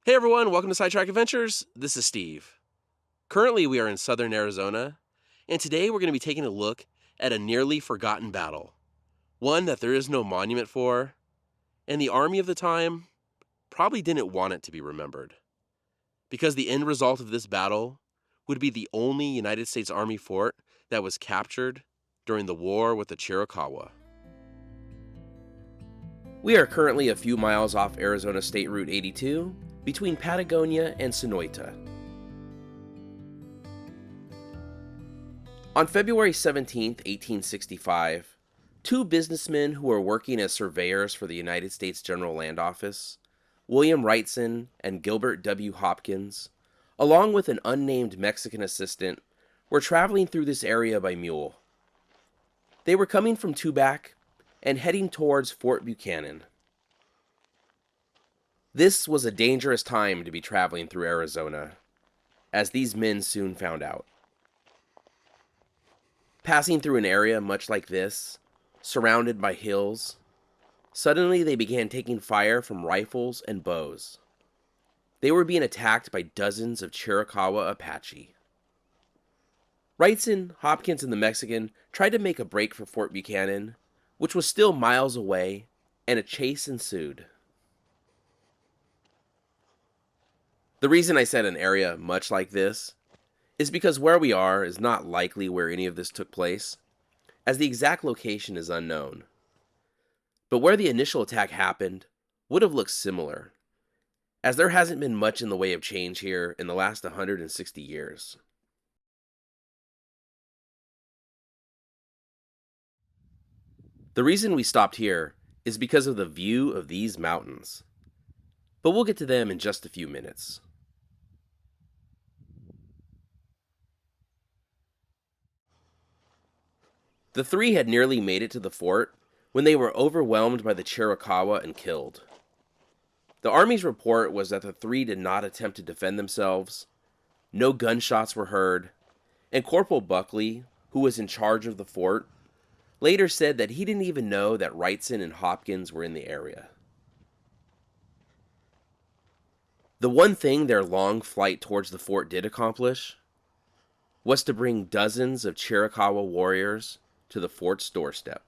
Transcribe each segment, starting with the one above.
Hey everyone, welcome to Sidetrack Adventures. This is Steve. Currently, we are in southern Arizona, and today we're going to be taking a look at a nearly forgotten battle. One that there is no monument for, and the army of the time probably didn't want it to be remembered. Because the end result of this battle would be the only United States Army fort that was captured during the war with the Chiricahua. We are currently a few miles off Arizona State Route 82 between Patagonia and Sonoita. On February 17, 1865, two businessmen who were working as surveyors for the United States General Land Office, William Wrightson and Gilbert W. Hopkins, along with an unnamed Mexican assistant, were traveling through this area by mule. They were coming from Tubac and heading towards Fort Buchanan. This was a dangerous time to be traveling through Arizona, as these men soon found out. Passing through an area much like this, surrounded by hills, suddenly they began taking fire from rifles and bows. They were being attacked by dozens of Chiricahua Apache. Wrightson, Hopkins, and the Mexican tried to make a break for Fort Buchanan, which was still miles away, and a chase ensued. The reason I said an area much like this is because where we are is not likely where any of this took place, as the exact location is unknown. But where the initial attack happened would have looked similar, as there hasn't been much in the way of change here in the last 160 years. The reason we stopped here is because of the view of these mountains, but we'll get to them in just a few minutes. The three had nearly made it to the fort when they were overwhelmed by the Chiricahua and killed. The Army's report was that the three did not attempt to defend themselves, no gunshots were heard, and Corporal Buckley, who was in charge of the fort, later said that he didn't even know that Wrightson and Hopkins were in the area. The one thing their long flight towards the fort did accomplish was to bring dozens of Chiricahua warriors to the fort's doorstep.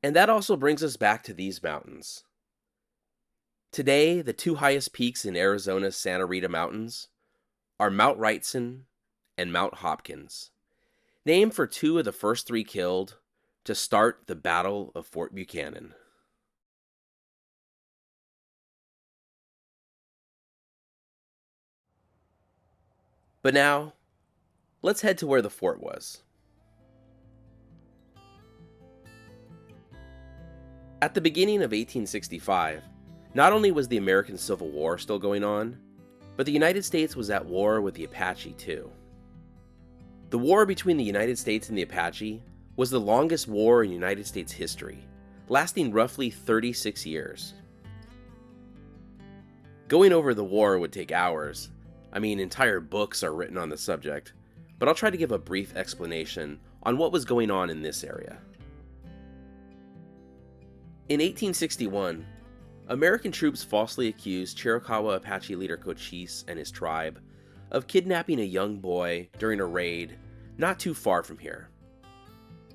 And that also brings us back to these mountains. Today, the two highest peaks in Arizona's Santa Rita Mountains are Mount Wrightson and Mount Hopkins, named for two of the first three killed to start the Battle of Fort Buchanan. But now, let's head to where the fort was. At the beginning of 1865, not only was the American Civil War still going on, but the United States was at war with the Apache too. The war between the United States and the Apache was the longest war in United States history, lasting roughly 36 years. Going over the war would take hours. I mean, entire books are written on the subject, but I'll try to give a brief explanation on what was going on in this area. In 1861, American troops falsely accused Chiricahua Apache leader Cochise and his tribe of kidnapping a young boy during a raid not too far from here.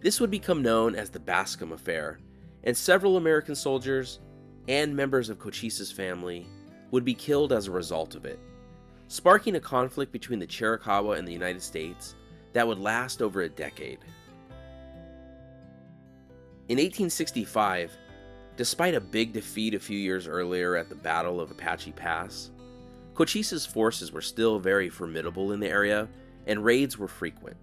This would become known as the Bascom Affair, and several American soldiers and members of Cochise's family would be killed as a result of it, sparking a conflict between the Chiricahua and the United States that would last over a decade. In 1865, despite a big defeat a few years earlier at the Battle of Apache Pass, Cochise's forces were still very formidable in the area, and raids were frequent.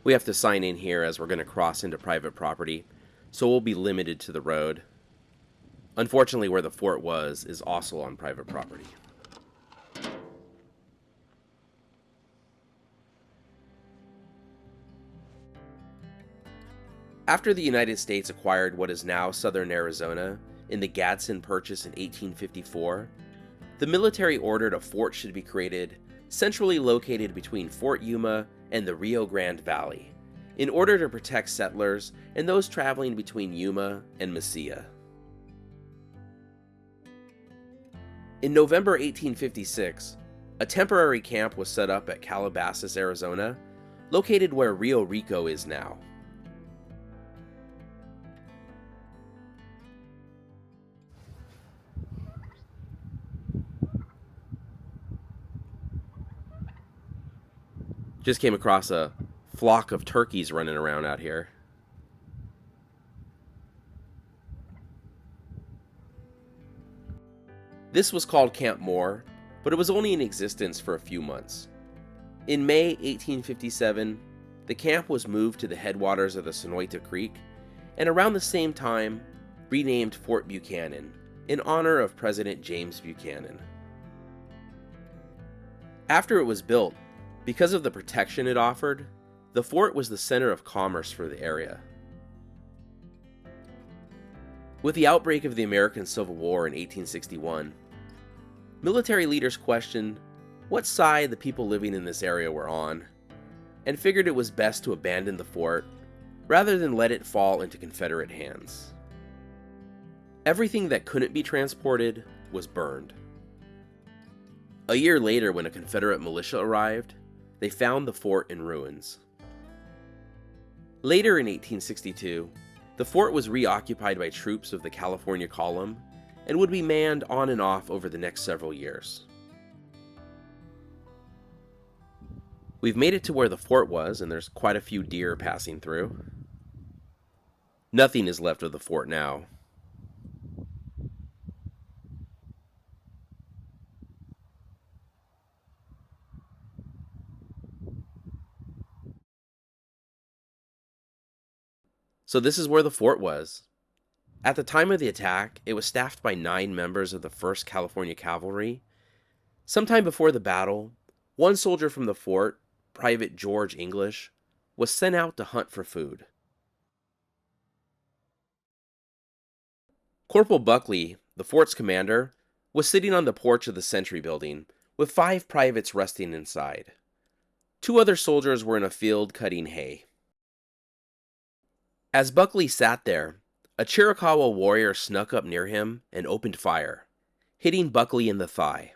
We have to sign in here as we're going to cross into private property, so we'll be limited to the road. Unfortunately, where the fort was is also on private property. After the United States acquired what is now southern Arizona in the Gadsden Purchase in 1854, the military ordered a fort should be created centrally located between Fort Yuma and the Rio Grande Valley, in order to protect settlers and those traveling between Yuma and Mesilla. In November 1856, a temporary camp was set up at Calabasas, Arizona, located where Rio Rico is now. Just came across a flock of turkeys running around out here. This was called Camp Moore, but it was only in existence for a few months. In May 1857, the camp was moved to the headwaters of the Sonoita Creek, and around the same time, renamed Fort Buchanan, in honor of President James Buchanan. After it was built, because of the protection it offered, the fort was the center of commerce for the area. With the outbreak of the American Civil War in 1861, military leaders questioned what side the people living in this area were on, and figured it was best to abandon the fort rather than let it fall into Confederate hands. Everything that couldn't be transported was burned. A year later, when a Confederate militia arrived, they found the fort in ruins. Later in 1862, the fort was reoccupied by troops of the California Column and would be manned on and off over the next several years. We've made it to where the fort was, and there's quite a few deer passing through. Nothing is left of the fort now. So this is where the fort was. At the time of the attack, it was staffed by 9 members of the 1st California Cavalry. Sometime before the battle, one soldier from the fort, Private George English, was sent out to hunt for food. Corporal Buckley, the fort's commander, was sitting on the porch of the sentry building, with 5 privates resting inside. 2 other soldiers were in a field cutting hay. As Buckley sat there, a Chiricahua warrior snuck up near him and opened fire, hitting Buckley in the thigh.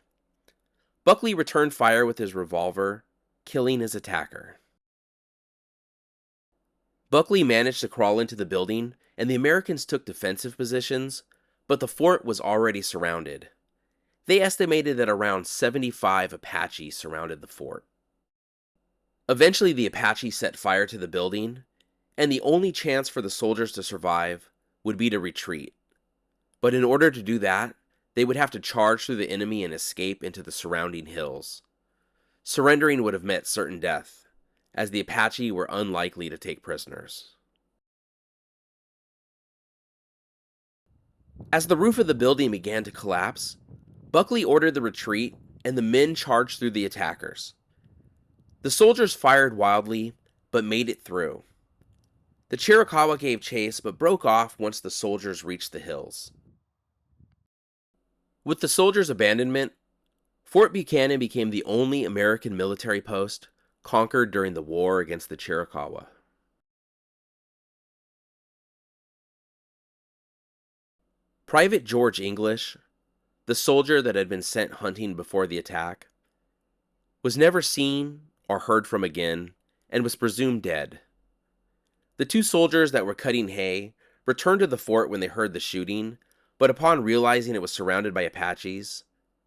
Buckley returned fire with his revolver, killing his attacker. Buckley managed to crawl into the building, and the Americans took defensive positions, but the fort was already surrounded. They estimated that around 75 Apaches surrounded the fort. Eventually, the Apache set fire to the building, and the only chance for the soldiers to survive would be to retreat. But in order to do that, they would have to charge through the enemy and escape into the surrounding hills. Surrendering would have meant certain death, as the Apache were unlikely to take prisoners. As the roof of the building began to collapse, Buckley ordered the retreat, and the men charged through the attackers. The soldiers fired wildly, but made it through. The Chiricahua gave chase, but broke off once the soldiers reached the hills. With the soldiers' abandonment, Fort Buchanan became the only American military post conquered during the war against the Chiricahua. Private George English, the soldier that had been sent hunting before the attack, was never seen or heard from again and was presumed dead. The 2 soldiers that were cutting hay returned to the fort when they heard the shooting, but upon realizing it was surrounded by Apaches,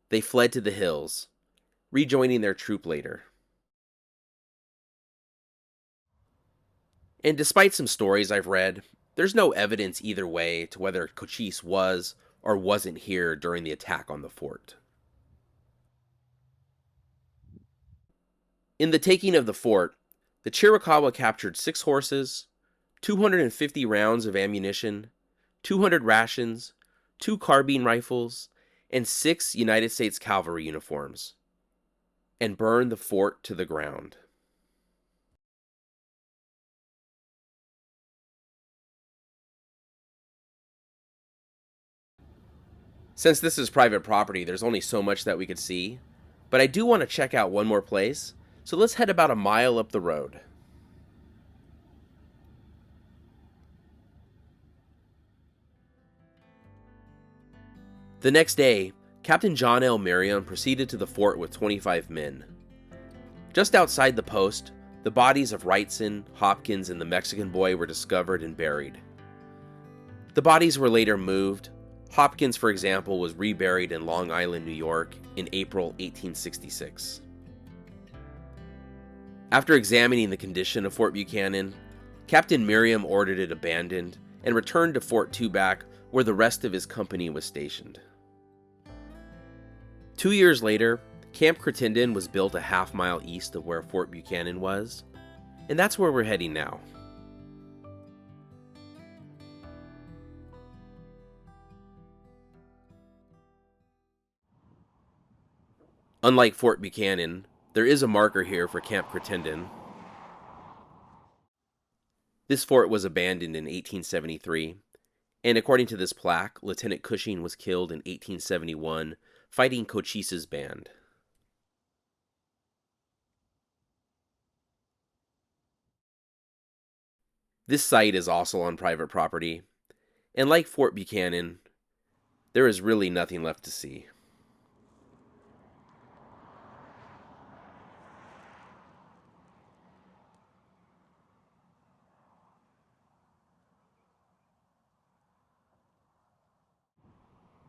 they fled to the hills, rejoining their troop later. And despite some stories I've read, there's no evidence either way to whether Cochise was or wasn't here during the attack on the fort. In the taking of the fort, the Chiricahua captured 6 horses, 250 rounds of ammunition, 200 rations, 2 carbine rifles, and 6 United States Cavalry uniforms, and burned the fort to the ground. Since this is private property, there's only so much that we could see, but I do want to check out one more place, so let's head about a mile up the road. The next day, Captain John L. Merriam proceeded to the fort with 25 men. Just outside the post, the bodies of Wrightson, Hopkins, and the Mexican boy were discovered and buried. The bodies were later moved. Hopkins, for example, was reburied in Long Island, New York in April 1866. After examining the condition of Fort Buchanan, Captain Merriam ordered it abandoned and returned to Fort Tubac, where the rest of his company was stationed. 2 years later, Camp Crittenden was built a half-mile east of where Fort Buchanan was, and that's where we're heading now. Unlike Fort Buchanan, there is a marker here for Camp Crittenden. This fort was abandoned in 1873, and according to this plaque, Lieutenant Cushing was killed in 1871 fighting Cochise's band. This site is also on private property, and like Fort Buchanan, there is really nothing left to see.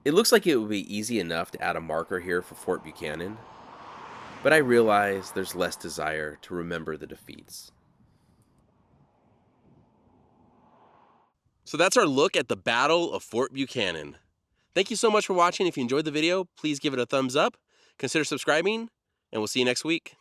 It looks like it would be easy enough to add a marker here for Fort Buchanan, but I realize there's less desire to remember the defeats. So that's our look at the Battle of Fort Buchanan. Thank you so much for watching. If you enjoyed the video, please give it a thumbs up, consider subscribing, and we'll see you next week.